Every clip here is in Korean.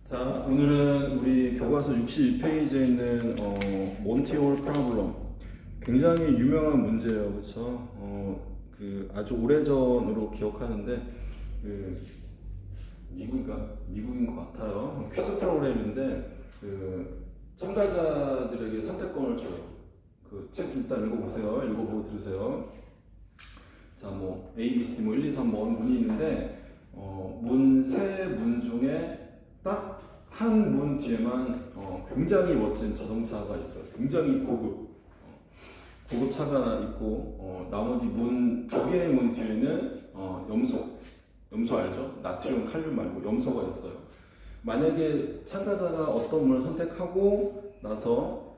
자, 오늘은 우리 교과서 62페이지에 있는 몬티올 프로블럼, 굉장히 유명한 문제예요, 그렇죠? 그 아주 오래전으로 기억하는데 그 미국인 것 같아요. 퀴즈 프로그램인데 그 참가자들에게 선택권을 줘요. 그 책 일단 읽어보세요. 읽어보고 들으세요. 자, 뭐 A, B, C, 뭐 1, 2, 3 뭐 문이 있는데 문 세 문 중에 딱 한 문 뒤에만 굉장히 멋진 자동차가 있어요. 굉장히 고급 차가 있고 나머지 문 두 개의 문 뒤에는 염소 알죠? 나트륨, 칼륨 말고 염소가 있어요. 만약에 참가자가 어떤 문을 선택하고 나서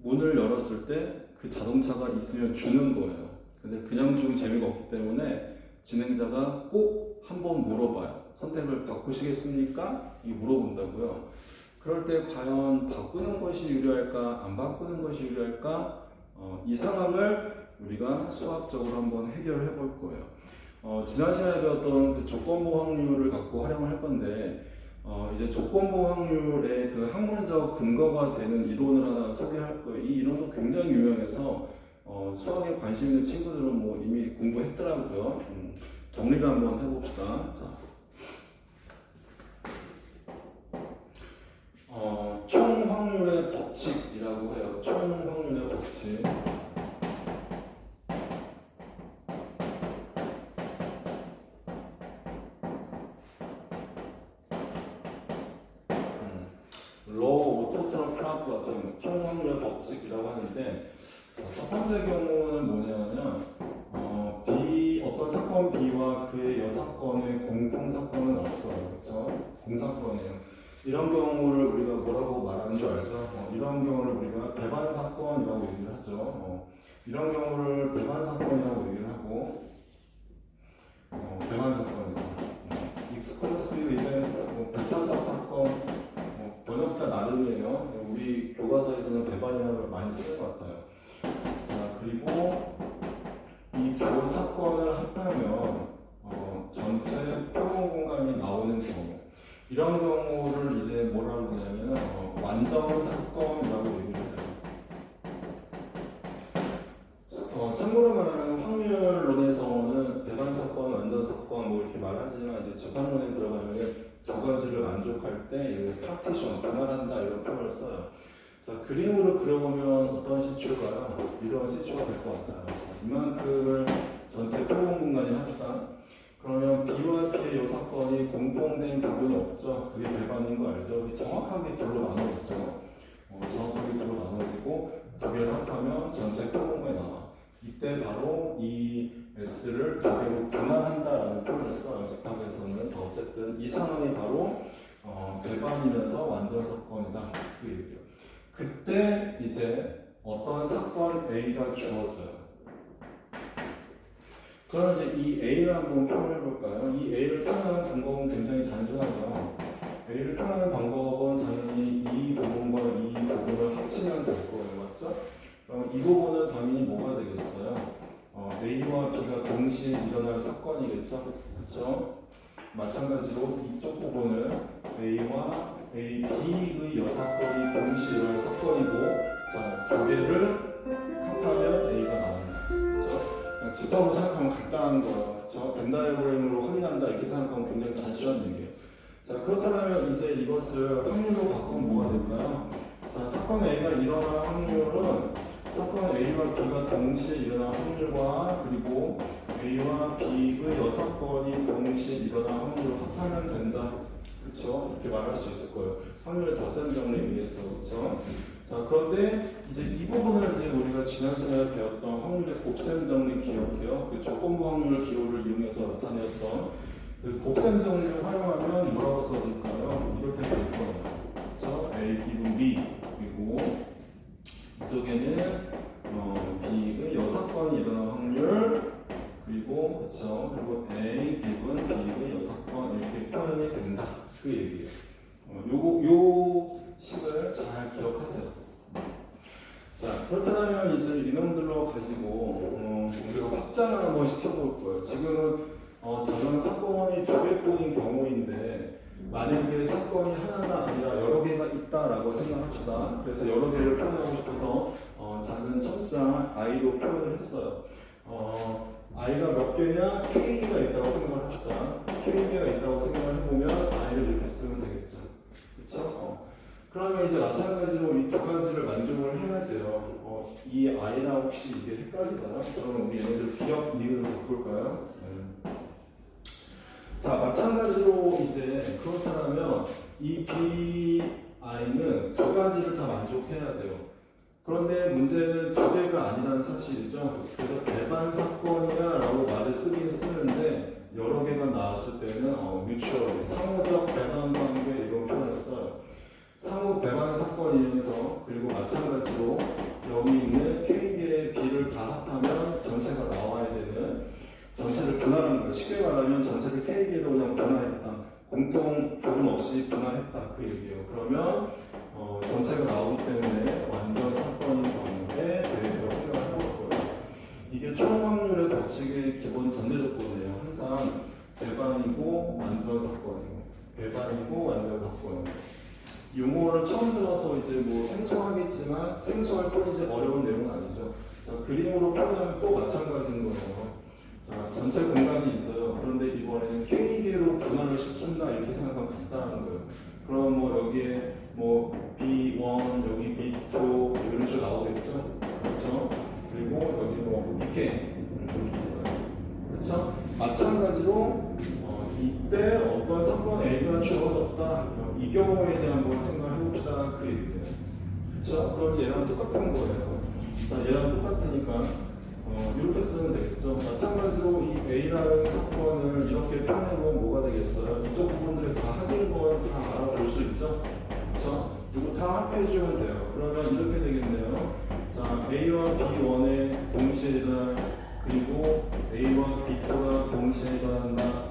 문을 열었을 때 그 자동차가 있으면 주는 거예요. 근데 그냥 주면 재미가 없기 때문에 진행자가 꼭 한번 물어봐요. 선택을 바꾸시겠습니까? 이 물어본다고요. 그럴 때 과연 바꾸는 것이 유리할까, 안 바꾸는 것이 유리할까? 이 상황을 우리가 수학적으로 한번 해결해 볼 거예요. 지난 시간에 배웠던 그 조건부 확률을 갖고 활용을 할 건데, 이제 조건부 확률의 그 학문적 근거가 되는 이론을 하나 소개할 거예요. 이 이론도 굉장히 유명해서 수학에 관심 있는 친구들은 뭐 이미 공부했더라고요. 정리를 한번 해봅시다. 자, 총 확률의 법칙이라고 해요. 총 확률의 법칙. Law of Total Probability 같은 총 확률의 법칙이라고 하는데, 첫 번째 경우는 뭐냐면 어떤 사건 B와 그의 여사건의 공통 사건은 없어요. 그렇죠? 공사건이에요. 이런 경우를 우리가 뭐라고 말하는 줄 알죠? 이런 경우를 우리가 배반 사건이라고 얘기를 하죠. 이런 경우를 배반 사건이라고 얘기를 하고, 배반 사건이죠. 익스클루시브 이벤트, 배타적 사건, 번역자 나름이에요. 우리 교과서에서는 배반이라는 걸 많이 쓰는 것 같아요. 자, 그리고 이 두 사건을 합하면 전체 표본 공간이 나오는 경우, 이런 경우를 이제 뭐라고 하냐면 완전 사건이라고 얘기를 해요. 참고로 말하면 확률론에서는 배반 사건, 완전 사건 뭐 이렇게 말하지만 이제 재판론에 들어가면 두 가지를 만족할 때 파티션, 분할한다 이런 표현을 써요. 자, 그림으로 그려보면 어떤 시추가요? 이런 시추가 될 것 같아요. 이만큼을 전체 표본 공간이 합시다. 그러면 B와 P의 이 사건이 공통된 부분이 없죠. 그게 배반인 거 알죠? 정확하게 둘로 나눠지죠. 정확하게 둘로 나눠지고 두 개를 합하면 전체 표본 공간이 나와. 이때 바로 이 S를 두 개로 분할한다라는 표현을 써요. 집합에서는. 어쨌든 이 상황이 바로 배반이면서 완전 사건이다. 그 얘기예요. 그때 이제 어떤 사건 A가 주어져요. 그럼 이제 이 A를 한번 표현해 볼까요? 이 A를 표현하는 방법은 굉장히 단순하죠. A를 표현하는 방법은 당연히 이 부분과 이 부분을 합치면 될 거예요. 맞죠? 그럼 이 부분은 당연히 뭐가 되겠어요? A와 B가 동시에 일어날 사건이겠죠? 그렇죠? 마찬가지로 이쪽 부분은 A와 A, B의 여사건이 동시에 일어날 사건이고, 자, 두 개를 합하면 A가 나옵니다. 그렇죠? 집합으로 생각하면 간단한 거예요. 그렇죠? 벤 다이어그램으로 확인한다 이렇게 생각하면 굉장히 단순한 얘기예요. 자, 그렇다면 이제 이것을 확률로 바꾸면 뭐가 될까요? 자, 사건 A가 일어날 확률은 사건 A와 B가 동시에 일어날 확률과 그리고 A와 B의 여사건이 동시에 일어날 확률을 합하면 된다. 그렇죠? 이렇게 말할 수 있을 거예요. 확률의 덧셈 정리에 의해서. 그렇죠? 자, 그런데 이제 이 부분을 이제 우리가 지난 시간에 배웠던 확률의 곱셈 정리 기억해요. 그 조건부 확률 기호를 이용해서 나타내었던 그 곱셈 정리를 활용하면 뭐라고 써질까요? 이렇게 될 거예요. 그래서 A 기분 B, 그리고 이쪽에는 B의 여사건이 일어날 확률, 그리고 그렇죠. 그리고 A 기분 B의 여사건 이렇게 표현이 된다. 그 얘기예요. 요 식을 잘 기억하세요. 자, 그렇다면 이제 이놈들로 가지고 우리가 확장을 한 번씩 해볼 거예요. 지금은 다른 사건이 두 개뿐인 경우인데 만약에 사건이 하나가 아니라 여러 개가 있다라고 생각합시다. 그래서 여러 개를 표현하고 싶어서 작은 첨자 i로 표현을 했어요. i가 몇 개냐? k가 있다고 생각을 합시다. k개가 있다고 생각을 해보면 i를 이렇게 쓰면 되겠죠. 그렇죠? 그러면 이제 마찬가지로 이 두 가지를 만족을 해야 돼요. 이 i랑 혹시 이게 헷갈리나요? 그럼 우리 얘네들 기억 니은으로 바꿀까요? 자, 마찬가지로 이제 그렇다면 이 bi는 두 가지를 다 만족해야 돼요. 그런데 문제는 두 개가 아니라는 사실이죠. 그래서 배반 사건이야라고 말을 쓰긴 쓰는데 여러 개가 나왔을 때는 뮤추얼, 상호적 배반 관계 이런 표현을 써요. 상호 배반 사건이면서 그리고 마찬가지로 여기 있는 K개의 B를 다 합하면 전체가 나와야 되는 전체를 분할한 거예요. 쉽게 말하면 전체를 K개로 그냥 분할했다. 공통 부분 없이 분할했다. 그 얘기예요. 그러면 전체가 나오기 때문에 완전 사건인 경우에 대해서 생각을 해볼 거예요. 이게 총 확률의 법칙의 기본 전제 조건이에요. 항상 배반이고 완전 사건이고 배반이고 완전 사건이고 용어를 처음 들어서 이제 뭐 생소하겠지만 생소할 뿐이지 어려운 내용은 아니죠. 자, 그림으로 표현하면 또 마찬가지인 거예요. 자, 전체 공간이 있어요. 그런데 이번에는 K개로 분할을 시킨다 이렇게 생각하면 간단한 거예요. 그럼 뭐 여기에 뭐 B1, 여기 B2 이런 식으로 나오겠죠? 그렇죠? 그리고 여기 뭐 BK 이렇게 있어요. 그렇죠? 마찬가지로 이때 어떤 사건 A가 주어졌다. 이 경우에 대해 한번 생각을 해봅시다. 그 얘기예요. 그렇죠? 그럼 얘랑 똑같은 거예요. 자, 얘랑 똑같으니까 이렇게 쓰면 되겠죠. 마찬가지로 이 A라는 사건을 이렇게 표현해보면 뭐가 되겠어요? 이쪽 부분들을 다 합인 건 다 알아볼 수 있죠? 그렇죠? 이거 다 합해주면 돼요. 그러면 이렇게 되겠네요. 자, A와 B1의 동시에 일어날 그리고 A와 B2가 동시에 일어난다.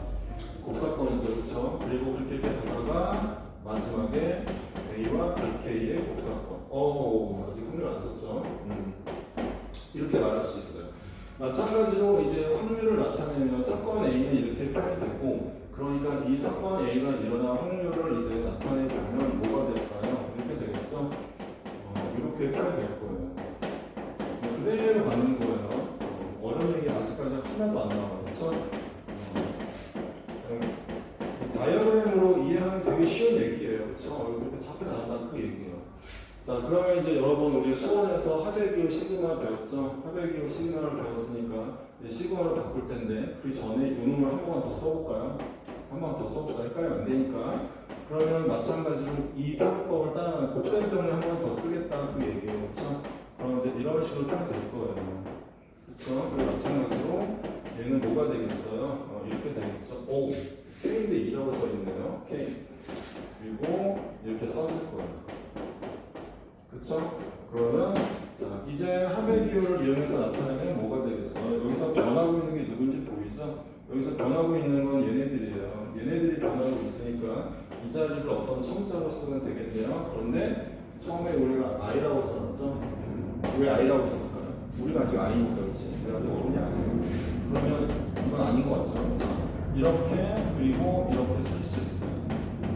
곱사건이죠. 그렇죠? 그리고 그렇게 가다가 마지막에 A와 BK의 곱사건. 아직 확률 안 썼죠? 이렇게 말할 수 있어요. 마찬가지로 이제 확률을 나타내면 사건 A는 이렇게 표현되고, 그러니까 이 사건 A가 일어날 확률을 이제 나타내보면 뭐가 될까요? 이렇게 되겠죠? 이렇게 표현될 거예요. 그대로 맞는 거예요. 어려운 얘기 아직까지 하나도 안 나와요. 그렇죠? 다이어그램으로 이해하면 되게 쉬운 얘기예요. 그렇죠? 이렇게 답이 나간다 그 얘기예요. 자, 그러면 이제 여러분 우리 수원에서 하백기호 시그마 배웠죠? 하백기호 시그마를 배웠으니까 이제 시그마를 바꿀 텐데 그 전에 요놈을 한 번만 더 써볼까요? 한 번 더 써봅시다. 헷갈리면 안 되니까. 그러면 마찬가지로 이 표현법을 따라 곱셈 정리 한 번 더 쓰겠다 그 얘기예요. 그렇죠? 그럼 이제 이런 식으로 표현될 거예요. 그렇죠? 그리고 마찬가지로 얘는 뭐가 되겠어요? 이렇게 되겠죠? 오! K인데 2라고 써있네요. K. 그리고 이렇게 써줄 거예요. 그쵸? 그러면 자 이제 하백기호를 이용해서 나타내면 뭐가 되겠어요? 여기서 변하고 있는 게 누군지 보이죠? 여기서 변하고 있는 건 얘네들이에요. 얘네들이 변하고 있으니까 이 자리를 어떤 첨자로 쓰면 되겠네요. 그런데 처음에 우리가 i라고 써놨죠? 왜 i라고 썼을까요? 우리가 아직 i니까 그렇지. 내가 아직 어른이 아니에요. 그러면 이건 아닌 것 같죠? 이렇게 그리고 이렇게 쓸 수 있어요.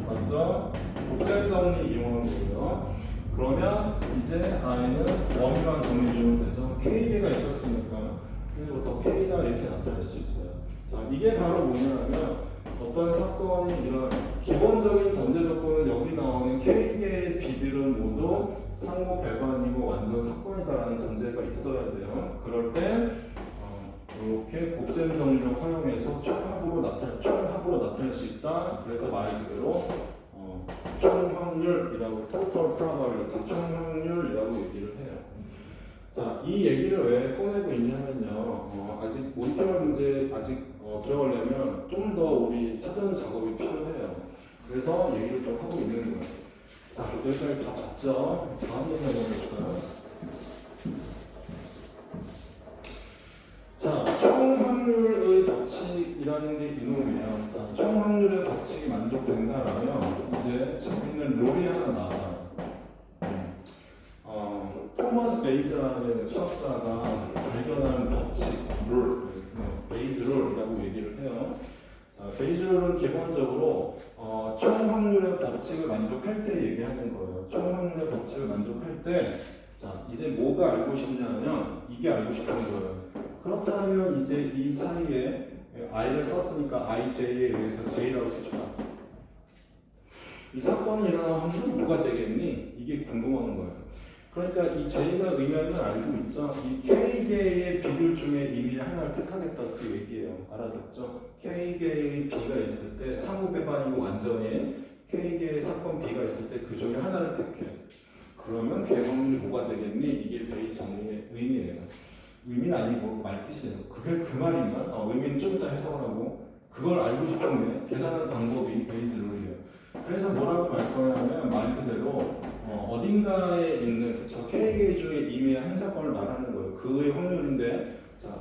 맞죠? 곱셈 정리 이용한 거고요. 그러면 이제 i는 원만 정리해주면 되죠. k개가 있었으니까 그리고 k가 이렇게 나타낼 수 있어요. 자, 이게 바로 뭐냐면 어떤 사건이 이런 기본적인 전제 조건은 여기 나오는 k개의 b들은 모두 상호 배반이고 완전 사건이다라는 전제가 있어야 돼요. 그럴 때 이렇게 곱셈 정리를 활용해서 총합으로 나타낼 수 있다. 그래서 말 그대로 총 확률이라고 total probability 총 확률이라고 얘기를 해요. 자, 이 얘기를 왜 꺼내고 있냐면요. 아직 모의고사 문제 아직 들어가려면 좀 더 우리 사전 작업이 필요해요. 그래서 얘기를 좀 하고 있는 거예요. 자, 여기까지 다 봤죠? 다음 문제 해봅시다. 자, 총 확률의 법칙이라는 게 이놈이에요. 자, 총 확률의 법칙이 만족된다라면 이제 재밌는 룰이 하나 나와요. 토마스 베이즈라는 수학자가 발견한 법칙, 룰, 베이즈 룰이라고 얘기를 해요. 자, 베이즈 룰은 기본적으로 총 법칙을 만족할 때 얘기하는 거예요. 총 확률의 법칙을 만족할 때, 자, 이제 뭐가 알고 싶냐면 이게 알고 싶은 거예요. 그렇다면 이제 이 사이에 i를 썼으니까 ij에 의해서 j라고 씁시다. 이 사건이 일어나는 확률은 뭐가 되겠니? 이게 궁금한 거예요. 그러니까 이 j가 의미하는 걸 알고 있죠. 이 k개의 b들 중에 이미 하나를 택하겠다 그 얘기예요. 알아듣죠? k개의 b가 있을 때 상호 배반이고 완전히 k개의 사건 b가 있을 때 그 중에 하나를 택해. 그러면 걔 확률이 뭐가 되겠니? 이게 베이스 정리의 의미예요. 의미는 아니고 말뜻이에요. 그게 그 말인가? 의미는 좀 이따 해석을 하고 그걸 알고 싶은데 계산하는 방법이 베이스 룰이에요. 그래서 뭐라고 말 거냐면 말 그대로 어딘가에 있는 그쵸 K개 중에 이미 한 사건을 말하는 거예요. 그의 확률인데 자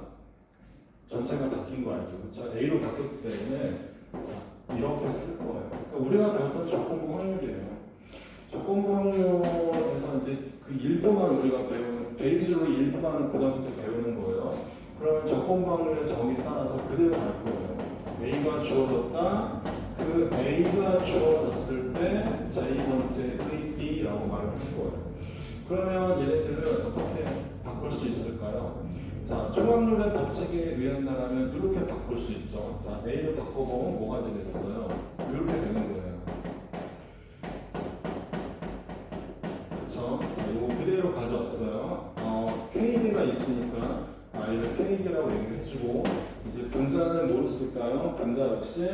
전체가 바뀐 거 알죠? 그쵸? A로 바뀌었기 때문에 자, 이렇게 쓸 거예요. 그러니까 우리가 배웠던 조건부 확률이에요. 조건부 확률에서 이제 그 일부만 우리가 배우는 베이스로 일부만 고등학교 때 배우는 거예요. 그러면 조건부 확률의 정의에 따라서 그대로 갈 거예요. A가 주어졌다. 그 A가 주어졌을 때 J번째의 B라고 말을 할 거예요. 그러면 얘네들은 어떻게 바꿀 수 있을까요? 자, 총확률의 법칙에 의한다면 이렇게 바꿀 수 있죠. 자, A를 바꿔보면 뭐가 되겠어요? 이렇게 되는 거예요. 그렇죠? 자, 이거 그대로 가져왔어요. KD가 있으니까 I를 KD라고 얘기를 해주고 이제 분자는 뭐로 쓸까요? 분자 역시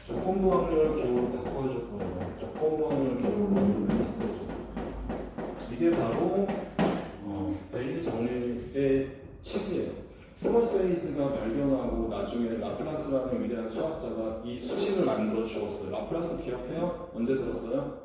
조건부 확률 기호로 바꿔줄 거예요. 조건부 확률 기호로 바꿔줘. 이게 바로 베이스 정리의 식이에요. 토마스 베이스가 발견하고 나중에 라플라스라는 위대한 수학자가 이 수식을 만들어 주었어요. 라플라스 기억해요? 언제 들었어요?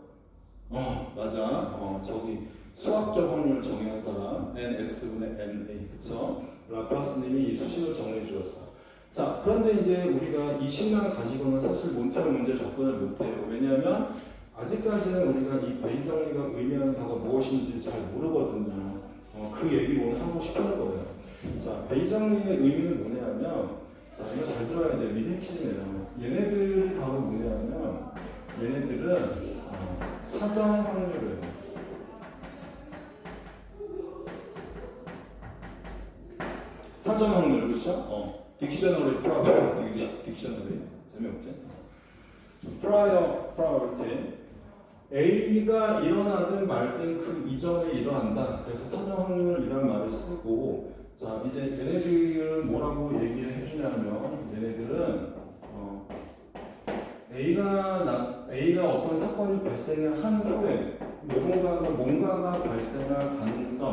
맞아. 저기 수학적 확률 정의한 사람 NS분의 NA 그쵸? 라플라스님이 이 수식을 정리해 주었어요. 자, 그런데 이제 우리가 이 식량을 가지고는 사실 몬테어 문제 접근을 못해요. 왜냐하면 아직까지는 우리가 이 베이스 정리가 의미하는 바가 무엇인지 잘 모르거든요. 그 얘기를 오늘 하고 싶은 거예요. 자, 베이스 정리의 의미는 뭐냐면 자, 이거 잘 들어야 돼요. 이게 핵심이에요. 얘네들이 바로 뭐냐면 얘네들은 사전 확률을 사전 확률 그렇죠? 딕셔너리 프로바빌리티 딕셔너리 재미없지? 프라이어티 A가 일어나든 말든 그 이전에 일어난다. 그래서 사전 확률이라는 말을 쓰고 자 이제 얘네들을 뭐라고 얘기를 해주냐면 얘네들은 A가 어떤 사건이 발생을 한 후에 뭔가가 발생할 가능성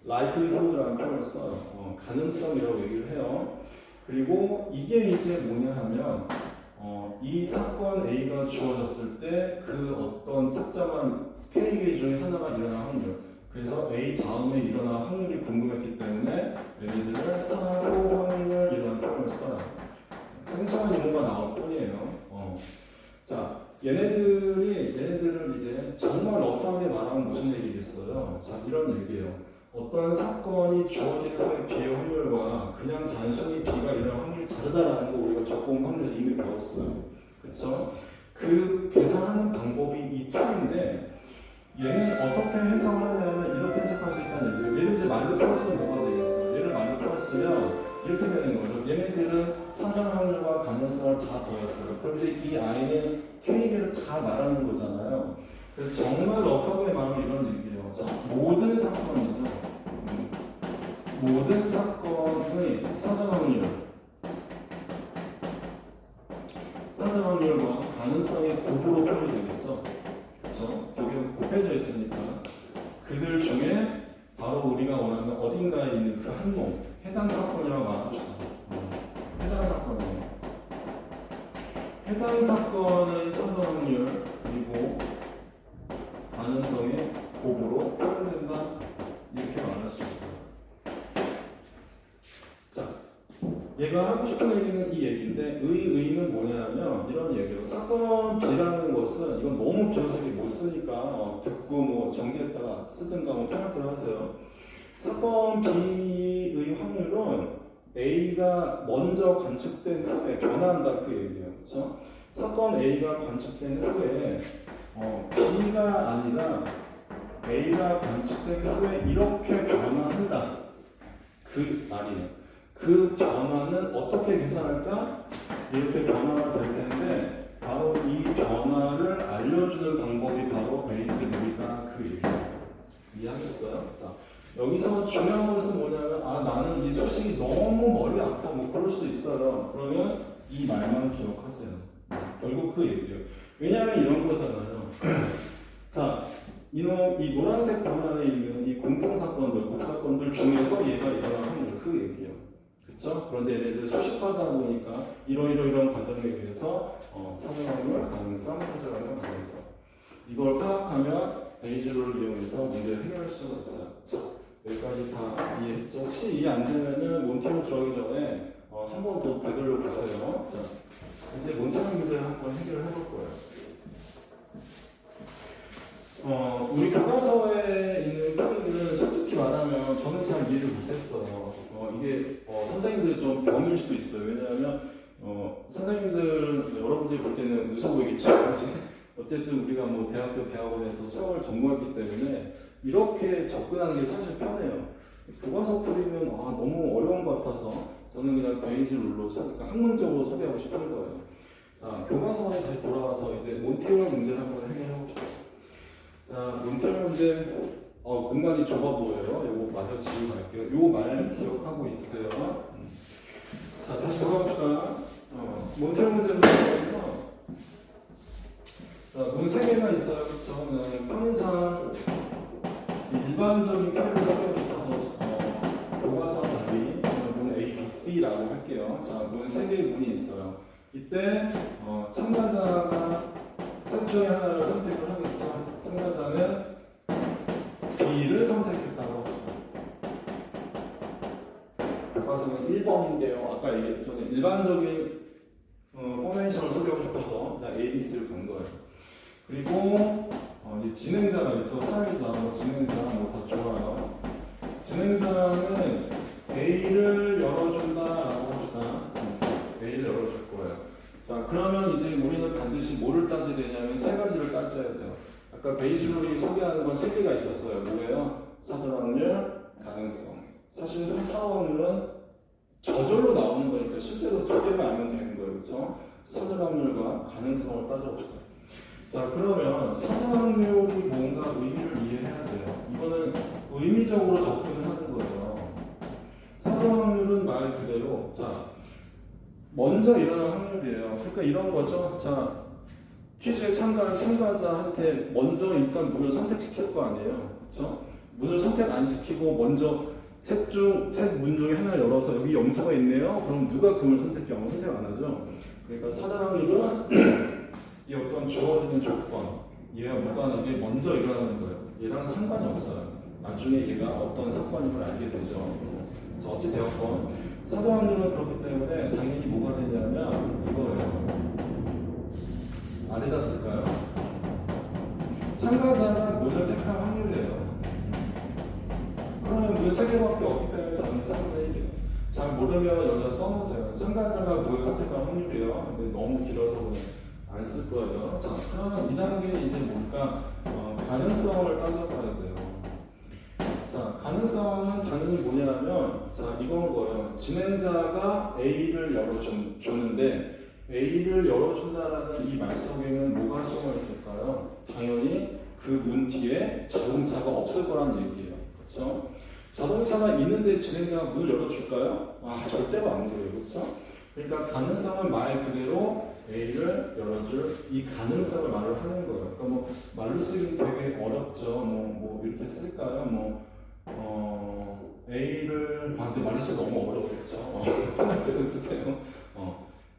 likelihood라는 표현을 써요. 가능성이라고 얘기를 해요. 그리고 이게 이제 뭐냐 하면 이 사건 A가 주어졌을 때 그 어떤 특정한 K개 중에 하나가 일어날 확률 그래서 A 다음에 일어날 확률이 궁금했기 때문에 얘네들을 사후 확률이라는 표현을 써요. 생소한 용어가 나올 뿐이에요. 자, 얘네들을 이제 정말 러프하게 말하면 무슨 얘기겠어요? 자, 이런 얘기예요. 어떤 사건이 주어진 후의 B의 확률과 그냥 단순히 B가 일어날 확률이 다르다라는 거 우리가 조건 확률에서 이미 배웠어요. 그렇죠? 그 계산하는 방법이 이 툴인데 얘는 어떻게 해석을 하냐면 이렇게 해석할 수 있다는 얘기죠. 얘를 이제 말로 풀었으면 뭐가 되겠어요? 얘를 말로 풀었으면 이렇게 되는 거죠. 얘네들은 사전 확률과 가능성을 다 더했어요. 그런데 이 I는 K개를 다 말하는 거잖아요. 그래서 정말 러프하게 말하면 이런 얘기예요. 자, 모든 사건이죠. 모든 사건의 사전 확률과 가능성의 곱으로 표현이 되겠죠. 그렇죠? 여기 곱해져 있으니까 그들 중에 바로 우리가 원하는 어딘가에 있는 그 한 놈, 해당 사건이라고 말합시다. 해당 사건이에요. 해당 사건의 사전 확률 그리고 가능성의 곱으로 표현된다 이렇게 말할 수 있어요. 자, 얘가 하고 싶은 얘기는 이 얘기인데 의의는 뭐냐면 이런 얘기예요. 사건 B라는 것은 이건 너무 길어서 못 쓰니까 듣고 뭐 정지했다가 쓰든가 뭐 편할 대로 하세요. 사건 B의 확률은 A가 먼저 관측된 후에 변화한다 그 얘기예요. 그렇죠? 사건 A가 관측된 후에 B가 아니라 A가 관측된 후에 이렇게 변화한다. 그 말이에요. 그 변화는 어떻게 계산할까? 이렇게 변화가 될 텐데 바로 이 변화를 알려주는 방법이 바로 베이지 룰이다. 그 얘기예요. 이해하셨어요? 자, 여기서 중요한 것은 뭐냐면 나는 이 소식이 너무 머리 아파 뭐 그럴 수도 있어요. 그러면 이 말만 기억하세요. 결국 그 얘기예요. 왜냐하면 이런 거잖아요. 자, 이 노란색 방 안에 있는 이 공통사건들, 곡사건들 중에서 얘가 일어날 확률 그 얘기예요. 그쵸? 그런데 얘네들 수식하다 보니까 이런 과정에 의해서 사정확률, 가능성, 사정확률, 가능성 이걸 파악하면 베이지를 이용해서 문제를 해결할 수가 있어요. 자, 여기까지 다 이해했죠? 혹시 이해 안 되면은 몬티로 들어가기 전에 한 번 더 되돌려 보세요. 자, 이제 몬티로 문제를 한번 해결을 해볼 거예요. 우리 교과서에 있는 풀이는 솔직히 말하면 저는 잘 이해를 못했어요. 이게 선생님들이 좀 병일 수도 있어요. 왜냐하면 선생님들은 여러분들이 볼 때는 무서워 보이겠죠. 어쨌든 우리가 뭐 대학교 대학원에서 수학을 전공했기 때문에 이렇게 접근하는 게 사실 편해요. 교과서 풀이는 너무 어려운 것 같아서 저는 그냥 베이지 룰로 그러니까 학문적으로 소개하고 싶은 거예요. 자, 교과서에 다시 돌아와서 이제 몬티올 문제를 한번 해결해 봅시다. 자, 몬티올 문제 공간이 좁아 보여요. 요거 마저 지우고 갈게요. 요거 말 기억하고 있으세요. 자, 다시 돌아봅시다. 몬티올 문제는 문 3개가 있어요. 그쵸? 평상 일반적인 표현을 설명해서 교과서 답이 문 A, B, C라고 할게요. 자, 문 3개의 문이 있어요. 이때 참가자가 셋 중에 하나를 선택을 하겠죠. 참가자는 B를 선택했다고 합니다. 교과서는 1번인데요. 아까 얘기했죠. 일반적인 포메이션을 소개하고 싶어서 그냥 A, B, C를 간 거예요. 그리고 이 진행자가 있죠. 사회자, 진행자 다 좋아요. 진행자는 A를 열어준다라고 합시다. A를 열어줄 거예요. 자, 그러면 이제 우리는 반드시 뭐를 따져야 되냐면 3가지를 따져야 돼요. 아까 베이지룰이 소개하는 건 3개가 있었어요. 뭐예요? 사전확률, 가능성. 사실 사후확률은 저절로 나오는 거니까 실제로 2개만 알면 되는 거예요. 그렇죠? 사전확률과 가능성을 따져봅시다. 자, 그러면 사전확률이 뭔가 의미를 이해해야 돼요. 이거는 의미적으로 접근을 하는 거예요. 사전확률은 말 그대로 먼저 일어날 확률이에요. 그러니까 이런 거죠. 자, 퀴즈에 참가한 참가자한테 먼저 일단 문을 선택시킬 거 아니에요. 그렇죠? 문을 선택 안 시키고 먼저 셋 문 중에 하나 열어서 여기 염소가 있네요. 그럼 누가 그 문을 선택해? 아무 선택 안 하죠. 그러니까 사전확률은 이 어떤 주어지는 조건, 얘와 무관하게 먼저 일어나는 거예요. 얘랑 상관이 없어요. 나중에 얘가 어떤 사건임을 알게 되죠. 자, 어찌되었건 사전확률은 그렇기 때문에 당연히 뭐가 되냐면 이거예요. 아래다 쓸까요? 참가자가 문을 택할 확률이에요. 그러면 문 3개밖에 없기 때문에 저는 3분의 1이에요. 잘 모르면 여기다 써놓으세요. 참가자가 문을 선택할 확률이에요. 근데 너무 길어서 안 쓸 거예요. 자, 그러면 2단계 이제 뭘까? 가능성을 따져봐야 돼요. 자, 가능성은 당연히 뭐냐면, 이건 거예요. 진행자가 A를 열어주는데, A를 열어준다라는 이 말 속에는 뭐가 숨어 있을까요? 당연히 그 문 뒤에 자동차가 없을 거란 얘기예요. 그렇죠? 자동차가 있는데 진행자가 문을 열어줄까요? 절대로 안 돼요. 그렇죠? 그러니까 가능성은 말 그대로 A를 열어줄 이 가능성을 말을 하는 거예요. 그러니까 말로 쓰기 되게 어렵죠. 뭐 이렇게 쓸까요? A를 근데 말로 쓰기 너무 어렵겠죠. 편할 때는 쓰세요.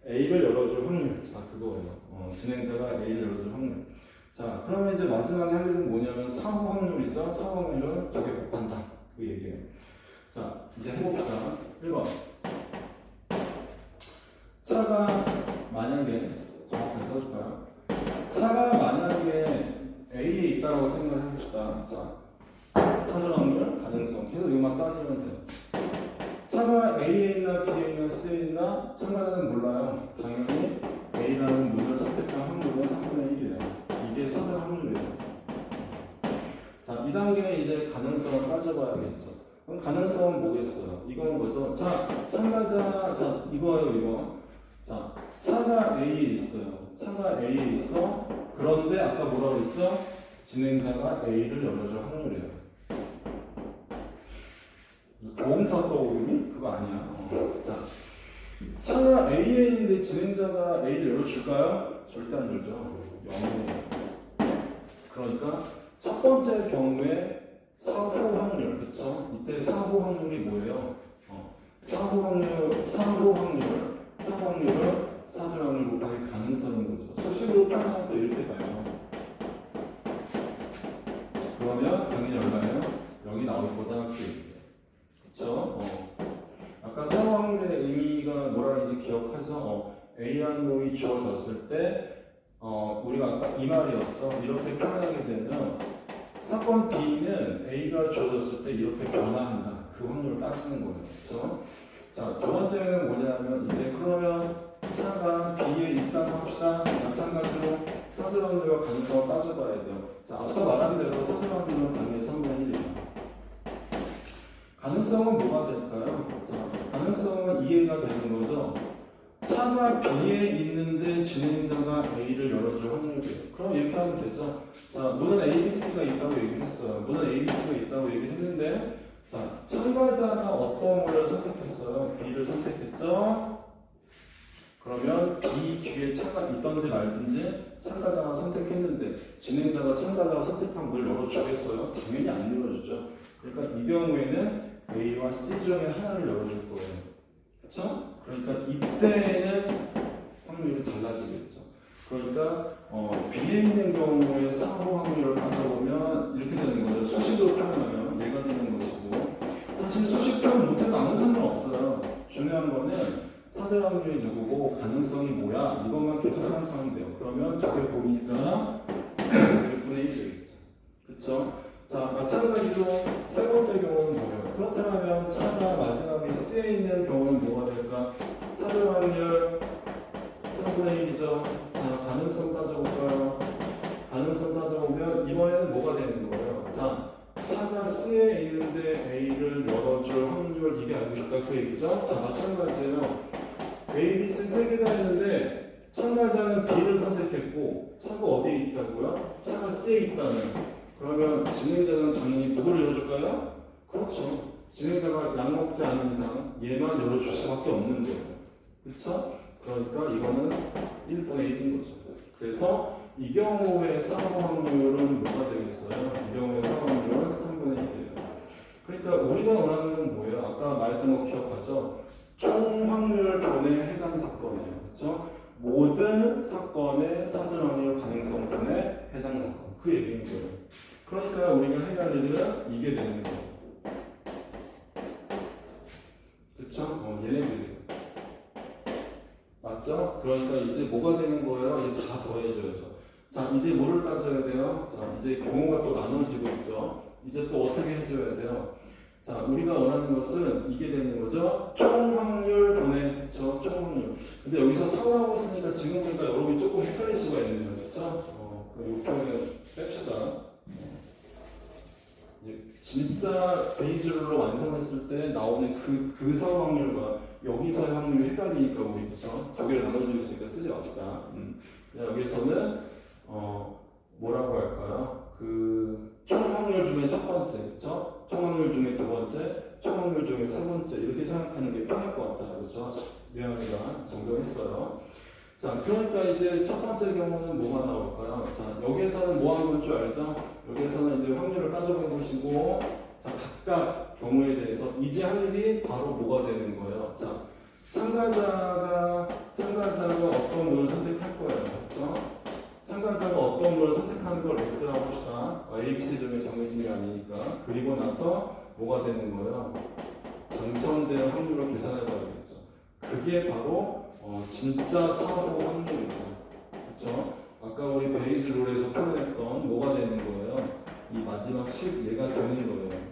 A를 열어줄 확률. 자, 그거예요. 진행자가 A를 열어줄 확률. 자, 그러면 이제 마지막에 할 일은 뭐냐면 사후 확률이죠. 사후 확률은 2개 곱한다. 그 얘기예요. 자, 이제 해봅시다. 1번. 차가 만약에 정확하게 써줄까요? 차가 만약에 A에 있다라고 생각을 해봅시다. 자, 사전 확률, 가능성 계속 이것만 따지면 돼요. 차가 A에 있나 B에 있나 C에 있나 참가자는 몰라요. 당연히 A라는 문을 여기에 이제 가능성을 따져봐야겠죠. 그럼 가능성은 뭐겠어요? 이건 뭐죠? 자, 참가자, 자, 이거예요, 이거. 자, 차가 A에 있어요. 차가 A에 있어. 그런데 아까 뭐라고 했죠? 진행자가 A를 열어줄 확률이에요. 보험사 떠오르니? 그거 아니야. 자, 차가 A에 있는데 진행자가 A를 열어줄까요? 절대 안 열죠. 0이에요. 그러니까 첫 번째 경우에 사후 확률, 그쵸? 이때 사후 확률이 뭐예요? 사후 확률을 사주 확률 곱하기 가능성인 거죠. 수식으로 표현하면 또 이렇게 가요. 그러면 당연히 얼마예요? 여기 나올 거다 그쵸? 아까 사후 확률의 의미가 뭐라 하는지 기억하죠? A라는 놈이 주어졌을 때 우리가 아까 이 말이었죠. 이렇게 표현하게 되면 사건 B는 A가 주어졌을 때 이렇게 변화한다. 그 확률을 따지는 거예요. 그렇죠? 자, 두 번째는 뭐냐면 이제 그러면 차가 B에 있다고 합시다. 마찬가지로 사주 확률과 가능성을 따져봐야 돼요. 자, 앞서 말한 대로 사주 확률은 당연히 3분의 1이에요. 가능성은 뭐가 될까요? 자, 가능성은 이해가 되는 거죠. 차가 B에 있는데 진행자가 A를 열어줄 확률이에요. 그럼 이렇게 하면 되죠. 자, 문은 A, B, C가 있다고 얘기를 했어요. 문은 A, B, C가 있다고 얘기를 했는데, 자, 참가자가 어떤 문을 선택했어요? B를 선택했죠? 그러면 B 뒤에 차가 있던지 말든지 참가자가 선택했는데 진행자가 참가자가 선택한 문을 열어주겠어요? 당연히 안 열어주죠. 그러니까 이 경우에는 A와 C 중에 하나를 열어줄 거예요. 그렇죠? 그러니까 이때는 확률이 달라지겠죠. 그러니까 B에 있는 경우에 사후 확률을 따져보면 이렇게 되는 거죠. 수식으로 표현하면 얘가 되는 것이고 사실 수식 표현 못해도 아무 상관없어요. 중요한 거는 사대 확률이 누구고 가능성이 뭐야 이것만 계속 생각하면 돼요. 그러면 저게 보니까 1분의 1이 되겠죠. 그렇죠? 자, 마찬가지로 세 번째 경우는 뭐예요? 그렇다면 차가 마지막에 C에 있는 경우는 뭐가 될까? 사대 확률 3분의 1이죠. 자, 가능성 따져볼까요? 가능성 따져보면 이번에는 뭐가 되는 거예요? 자, 차가 C에 있는데 A를 열어줄 확률 이게 알고 싶다 그 얘기죠? 자, 마찬가지예요. A, B, C 세 개가 있는데 참가자는 B를 선택했고 차가 어디에 있다고요? 차가 C에 있다는. 그러면 진행자는 당연히 누구를 열어줄까요? 그렇죠. 진행자가 약 먹지 않은 이상 얘만 열어줄 수밖에 없는 거예요. 그렇죠? 그러니까 이거는 1분의 1인 거죠. 그래서 이 경우의 사고 확률은 뭐가 되겠어요? 이 경우의 사고 확률은 3분의 1이에요. 그러니까 우리가 원하는 건 뭐예요? 아까 말했던 거 기억하죠? 총 확률 분에 해당 사건이에요. 그렇죠? 모든 사건의 사전 확률 가능성 분에 해당 사건. 그 얘기인 거예요. 그러니까 우리가 해야 할 일은 이게 되는 거예요. 그렇죠? 얘네들이. 맞죠? 그러니까 이제 뭐가 되는 거예요? 이제 다 더해져야죠. 자, 이제 뭐를 따져야 돼요? 자, 이제 경우가 또 나눠지고 있죠. 이제 또 어떻게 해줘야 돼요? 자, 우리가 원하는 것은 이게 되는 거죠. 총 확률 분의 총 확률. 근데 여기서 사고하고 있으니까 지금 보니까 여러분이 조금 헷갈릴 수가 있네요. 그렇죠? 이 표현은 뺍시다. 진짜 베이즈로 완성했을 때 나오는 그 사고 확률과 여기서의 확률이 헷갈리니까 우리 그쵸? 두 개를 나눠주고 있으니까 쓰지 맙시다. 여기서는 뭐라고 할까요? 총 확률 중에 첫 번째, 그쵸? 총 확률 중에 두 번째, 총 확률 중에 세 번째 이렇게 생각하는 게 편할 것 같다, 그렇죠? 미안합니다. 정정했어요. 자, 그러니까 이제 첫 번째 경우는 뭐가 나올까요? 자, 여기에서는 뭐 하는 줄 알죠? 여기에서는 이제 확률을 따져본 것이고, 자, 각각 경우에 대해서 이제 할 일이 바로 뭐가 되는 거예요? 자, 참가자가 어떤 문을 선택할 거예요. 그렇죠? 참가자가 어떤 문을 선택하는 걸 X라고 합시다. A, B, C 중에 정해진 게 아니니까. 그리고 나서 뭐가 되는 거예요? 당첨된 확률을 계산해 봐야겠죠. 그게 바로 진짜 사고 확률이죠. 그렇죠? 아까 우리 베이즈 룰에서 표현했던 뭐가 되는 거예요? 이 마지막 10 얘가 되는 거예요.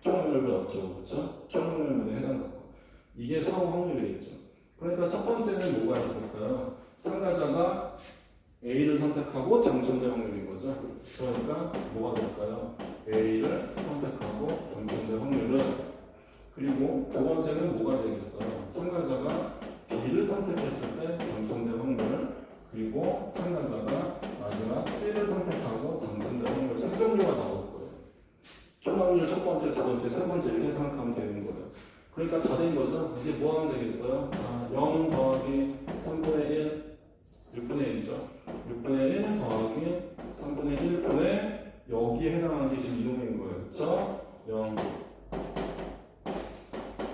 총 확률을 얻죠. 그렇죠? 총 확률에 해당 사건. 이게 사고 확률이겠죠. 그러니까 첫 번째는 뭐가 있을까요? 참가자가 A를 선택하고 당첨될 확률인 거죠. 거죠. 그러니까 뭐가 될까요? A를 선택하고 당첨될 확률은, 그리고 두 번째는 뭐가 되겠어요? 참가자가 B를 선택했을 때 당첨될 확률, 그리고 참가자가 마지막 C를 선택하고 당첨될 확률 세 종류가 나올 거예요. 총 확률 첫 번째, 두 번째, 세 번째 이렇게 생각하면 되는 거예요. 그러니까 다 된 거죠. 이제 뭐 하면 되겠어요? 자, 0 더하기 3분의 1, 6분의 1이죠. 6분의 1 더하기 3분의 1분의 여기에 해당하는 게 지금 이놈인 거예요. 그쵸? 0.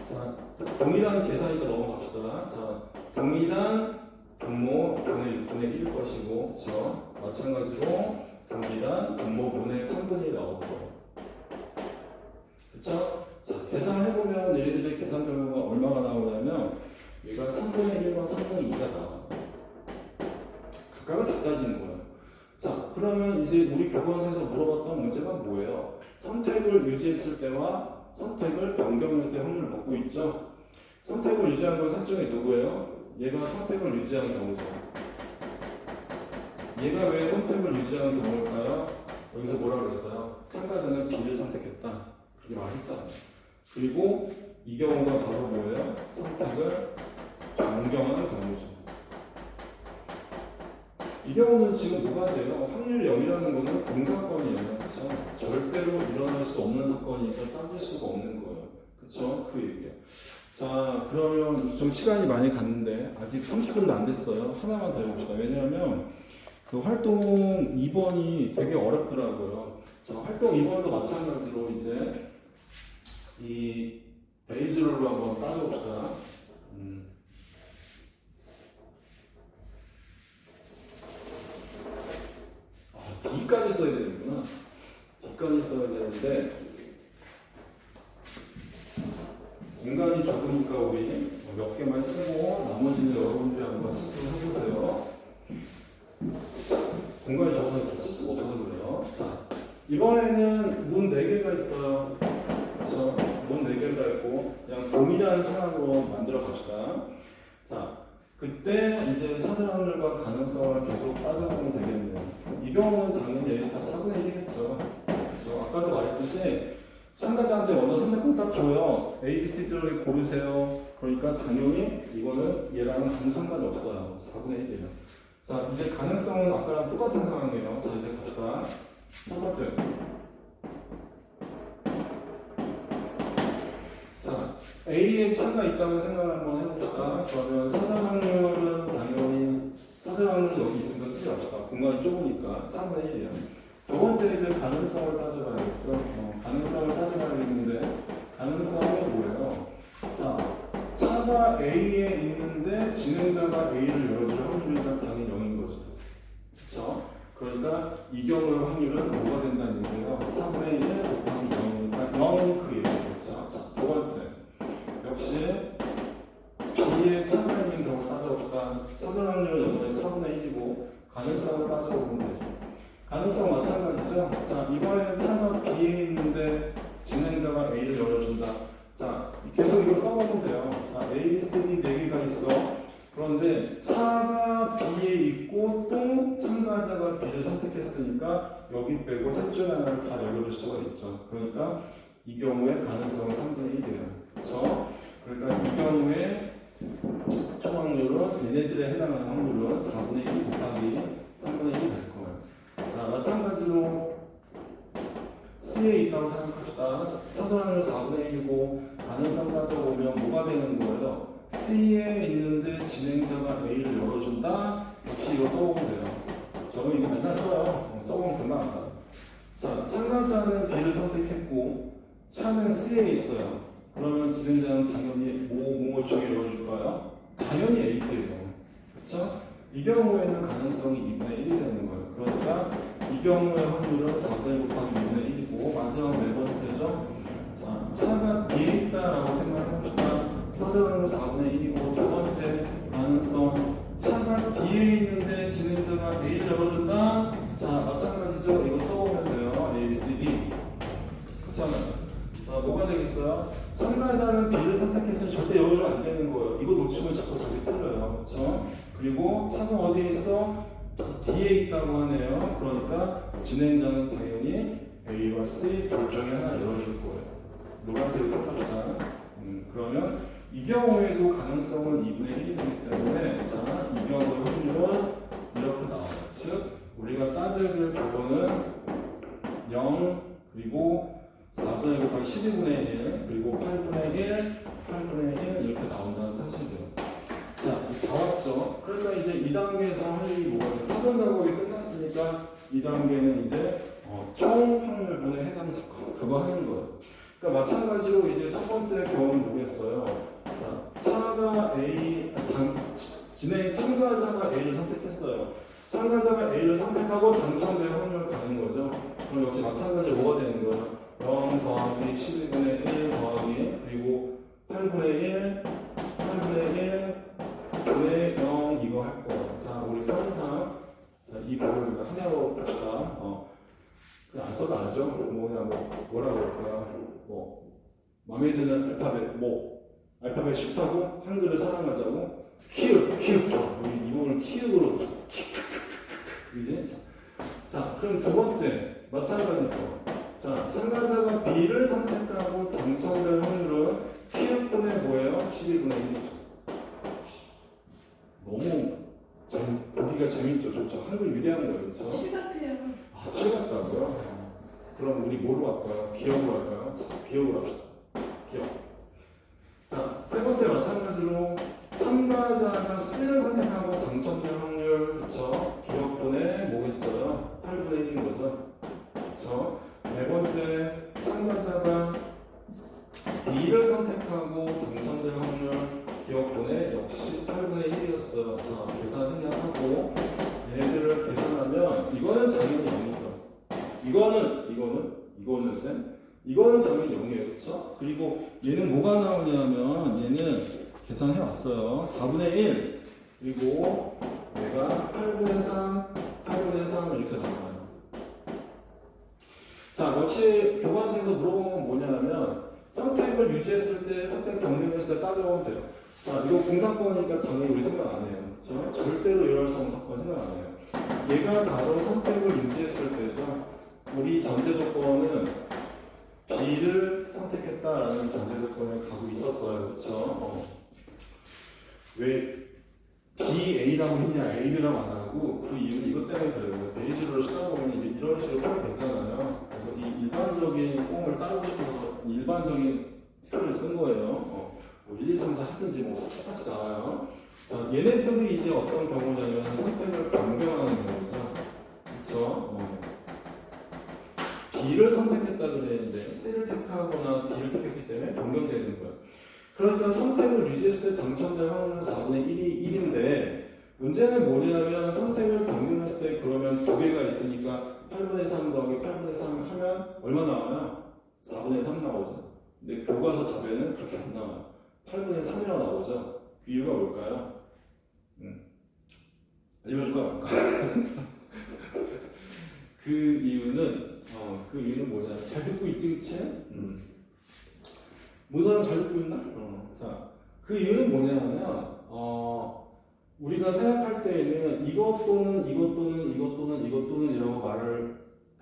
자, 동일한 계산이니까 넘어갑시다. 자, 동일한 분모 분의 6분의 1일 것이고, 그쵸? 마찬가지로 동일한 분모 분의 3분의 1 나올 거예요. 그쵸? 자, 계산을 해보면 얘네들의 계산 결과가 얼마가 나오냐면 얘가 3분의 1과 3분의 2가 나와요. 각각을 다 따지는 거예요. 자, 그러면 이제 우리 교과서에서 물어봤던 문제가 뭐예요? 선택을 유지했을 때와 선택을 변경했을 때 확률을 먹고 있죠. 선택을 유지한 건 셋 중에 누구예요? 얘가 선택을 유지한 경우죠. 얘가 왜 선택을 유지한 경우일까요? 여기서 뭐라고 했어요? 참가자는 B를 선택했다. 그렇게 말했잖아요. 그리고 이 경우가 바로 뭐예요? 선택을 변경하는 경우죠. 이 경우는 지금 뭐가 돼요? 확률 0이라는 거는 공사건이에요. 그렇죠? 절대로 일어날 수 없는 사건이니까 따질 수가 없는 거예요. 그렇죠? 그 얘기예요. 자, 그러면 좀 시간이 많이 갔는데 아직 30분도 안 됐어요. 하나만 더 해봅시다. 왜냐하면 그 활동 2번이 되게 어렵더라고요. 자, 활동 2번도 마찬가지로 이제 이 베이즈롤로 한번 따져봅시다. D까지 써야 되는구나. D까지 써야 되는데 공간이 적으니까 우리 몇 개만 쓰고 나머지는 여러분들이 한번 실습해보세요. 공간이 적어서 다 쓸 수가 없어서 그래요. 자, 이번에는 문 4개가 있어요. 그렇죠? 문 4개가 있고 그냥 동일한 상황으로 만들어 갑시다. 자, 그때 이제 사전확률과 가능성을 계속 따져보면 되겠네요. 이 경우는 당연히 다 4분의 1이겠죠. 그렇죠? 아까도 말했듯이 참가자한테 먼저 선택권 딱 줘요. A, B, C 쪽을 고르세요. 그러니까 당연히 이거는 얘랑 아무 상관이 없어요. 4분의 1이에요. 자, 이제 가능성은 아까랑 똑같은 상황이에요. 자, 이제 갑시다. 첫 번째. 자, A에 차가 있다고 생각을 한번 해봅시다. 그러면 사전 확률은 당연히 사전 확률은 여기 있으니까 쓰지 맙시다. 공간이 좁으니까 4분의 1이에요. 두 번째 이제 가능성을 따져봐야겠죠. 가능성을 따져봐야겠는데 가능성은 뭐예요? 자, 차가 A에 있는데 진행자가 A를 열어줄 확률이 당연히 0인 거죠. 그렇죠? 그러니까 이 경우의 확률은 뭐가 된다는 얘기예요? 3분의 1 곱하기 0이니까 0 그 얘기죠. 자, 두 번째. 역시 B의 차가 있는 경우 따져봅시다. 사전 확률은 여기는 4분의 1이고 가능성을 따져보면 되죠. 가능성 마찬가지죠. 자, 이번에는 차가 B에 있는데 진행자가 A를 열어준다. 자, 계속 이걸 써보면 돼요. 자, A, B, C, D 4개가 있어. 그런데 차가 B에 있고 또 참가자가 B를 선택했으니까 여기 빼고 셋 중에 하나를 다 열어줄 수가 있죠. 그러니까 이 경우에 가능성은 3분의 1이에요. 그렇죠? 그러니까 이 경우에 총 확률은 얘네들에 해당하는 확률은 4분의 1 곱하기 3분의 1이 될 거예요. 자, 마찬가지로 C에 있다고 생각합시다. 사전 확률 4분의 1이고 가능성 따져보면 뭐가 되는 거예요? C에 있는데 진행자가 A를 열어준다? 역시 이거 써보면 돼요. 저는 이거 맨날 써요. 써보면 금방 알아요. 자, 참가자는 B를 선택했고 차는 C에 있어요. 그러면 진행자는 당연히 뭐 중에 열어줄까요? 당연히 A예요. 그렇죠? 이 경우에는 가능성이 2분의 1이 되는 거예요. 그러니까 이 경우의 확률은 4분의 1 곱하기 2분의 1이고 마지막 네 번째죠. 자, 차가 B에 있다라고 생각해봅시다. 사전 확률 4분의 1이고 두 번째 가능성 차가 B에 있는데 진행자가 A를 열어준다. 자, 마찬가지죠. 이거 써보면 돼요. A, B, C, D. 그렇잖아요. 자, 뭐가 되겠어요? 참가자는 B를 선택했으면 절대 열어주면 안 되는 거예요. 이거 놓치면 자꾸 답이 틀려요. 그렇죠? 그리고 차가 어디에 있어? D에 있다고 하네요. 그러니까 진행자는 당연히 A와 C 둘 중에 하나 열어줄 거예요. 노란색으로 합시다. 그러면 이 경우에도 가능성은 2분의 1이기 때문에 자, 이 경우의 확률은 이렇게 나와요. 즉 우리가 따져야 될 부분은 0 그리고 4분의 1 곱하기 12분의 1 그리고 8분의 1 8분의 1 이렇게 나온다는 사실이에요. 자, 다 왔죠? 그러니까 이제 2단계에서 할 일이 뭐가 돼? 사전 작업이 끝났으니까 2단계는 이제 총 확률분의 해당 사건 그거 하는 거예요. 그러니까 마찬가지로 이제 첫 번째 경험 보겠어요. 자, 차가 A 진행 참가자가 A를 선택했어요. 참가자가 A를 선택하고 당첨될 확률을 가는 거죠. 그럼 역시 마찬가지로 뭐가 되는 거예요? 0 더하기 12분의 1 더하기 그리고 8분의 1 8분의 1 분의 0 이거 할 거예요. 자, 우리 편상 이 부분을 하나로 봅시다. 그냥 안 써도 알죠? 뭐라고 할까요? 마음에 드는 알파벳 쉽다고 한글을 사랑하자고 키읔 우리 이 부분을 키읔으로 그지? 자, 그럼 두 번째 마찬가지죠. 자, 참가자가 B를 선택하고 당첨될 확률은 키읔분의 뭐예요? 12분의 1이죠. 너무 보기가 재밌죠, 좋죠. 한글 위대한 거예요, 그렇죠? 7 같아요. 7 같다고요? 그럼 우리 뭐로 할까요? 기억으로 할까요? 자, 기억으로 합시다. 기억. 자, 세 번째 마찬가지로 참가자가 C를 선택하고 당첨될 확률, 그쵸? 기억분의 뭐겠어요? 8분의 1인 거죠? 그쵸? 네 번째, 참가자가 D를 선택하고 당첨될 확률, 기억분의 역시 8분의 1이었어요. 자, 계산 생략하고 얘네들을 계산하면 이거는 당연히 0이죠. 이거는 쌤? 이거는 당연히 0이에요. 그렇죠? 그리고 얘는 뭐가 나오냐면 얘는 계산해 왔어요. 4분의 1 그리고 얘가 8분의 3 이렇게 나와요. 자, 역시 교과서에서 물어본 건 뭐냐면 선택을 유지했을 때, 선택 변경했을 때 따져보면 돼요. 자, 이거 공사건이니까 당연히 우리 생각 안 해요. 그렇죠? 절대로 일어날 수 없는 사건 생각 안 해요. 얘가 바로 선택을 유지했을 때죠. 우리 전제 조건은 B를 선택했다라는 전제 조건에 가고 있었어요. 그렇죠? 왜 BA라고 했냐, A라고 안 하고 그 이유는 이것 때문에 그래요. 베이지를 쓰다 보면 이런 식으로 폼이 되잖아요. 그래서 이 일반적인 폼을 따르고 싶어서 일반적인 표를 쓴 거예요. 1, 2, 3, 4 하든지 똑같이 나와요. 자, 얘네들이 이제 어떤 경우냐면 선택을 변경하는 경우죠. 그쵸? B를 선택했다 그랬는데 C를 택하거나 D를 택했기 때문에 변경되는 거예요. 그러니까 선택을 유지했을 때 당첨될 확률은 4분의 1인데 문제는 뭐냐면 선택을 변경했을 때 그러면 두 개가 있으니까 8분의 3 더하기 8분의 3 하면 얼마 나와요? 4분의 3 나오죠. 근데 교과서 답에는 그렇게 안 나와요. 8분의 3이라고 나오죠. 그 이유가 뭘까요? 알려줄까 말까? 그 이유는 뭐냐? 잘 듣고 있지, 그치? 모든 사람 잘 듣고 있나? 자, 그 이유는 뭐냐면, 우리가 생각할 때에는 이것 또는 이라고 말을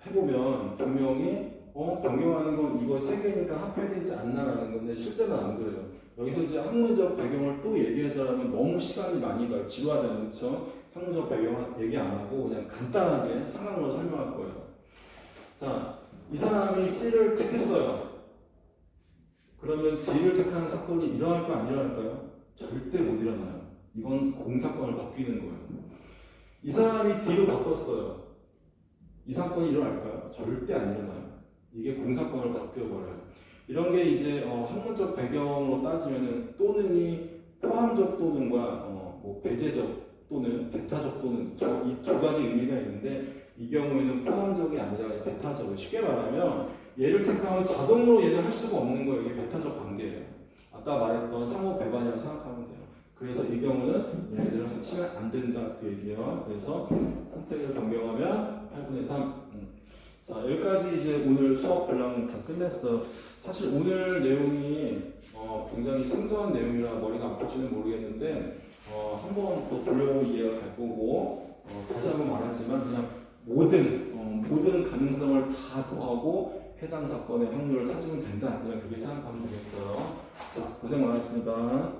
해보면 분명히 변경하는 건 이거 세 개니까 합해야 되지 않나라는 건데 실제는 안 그래요. 여기서 이제 학문적 배경을 또 얘기하자면 너무 시간이 많이 가요. 지루하잖아요. 그렇죠? 학문적 배경은 얘기 안 하고 그냥 간단하게 상황으로 설명할 거예요. 자, 이 사람이 C를 택했어요. 그러면 D를 택하는 사건이 일어날까 안 일어날까요? 절대 못 일어나요. 이건 공사건을 바뀌는 거예요. 이 사람이 D로 바꿨어요. 이 사건이 일어날까요? 절대 안 일어나요. 이게 공사건을 바뀌어버려요. 이런 게 이제 학문적 배경으로 따지면은 또는이 포함적 또는과 배제적 또는 배타적 또는 이 두 가지 의미가 있는데 이 경우에는 포함적이 아니라 배타적이에요. 쉽게 말하면 얘를 택하면 자동으로 얘를 할 수가 없는 거예요. 이게 배타적 관계예요. 아까 말했던 상호 배반이라고 생각하면 돼요. 그래서 이 경우는 얘네들을 합치면 안 된다 그 얘기예요. 그래서 선택을 변경하면 8분의 3. 자, 여기까지 이제 오늘 수업 분량 다 끝냈어. 사실 오늘 내용이 굉장히 생소한 내용이라 머리가 아플지는 모르겠는데 한번 더 돌려보면 이해가 갈 거고 다시 한번 말하지만 그냥 모든 가능성을 다 더하고 해당 사건의 확률을 찾으면 된다. 그냥 그렇게 생각하면 되겠어요. 자, 고생 많았습니다.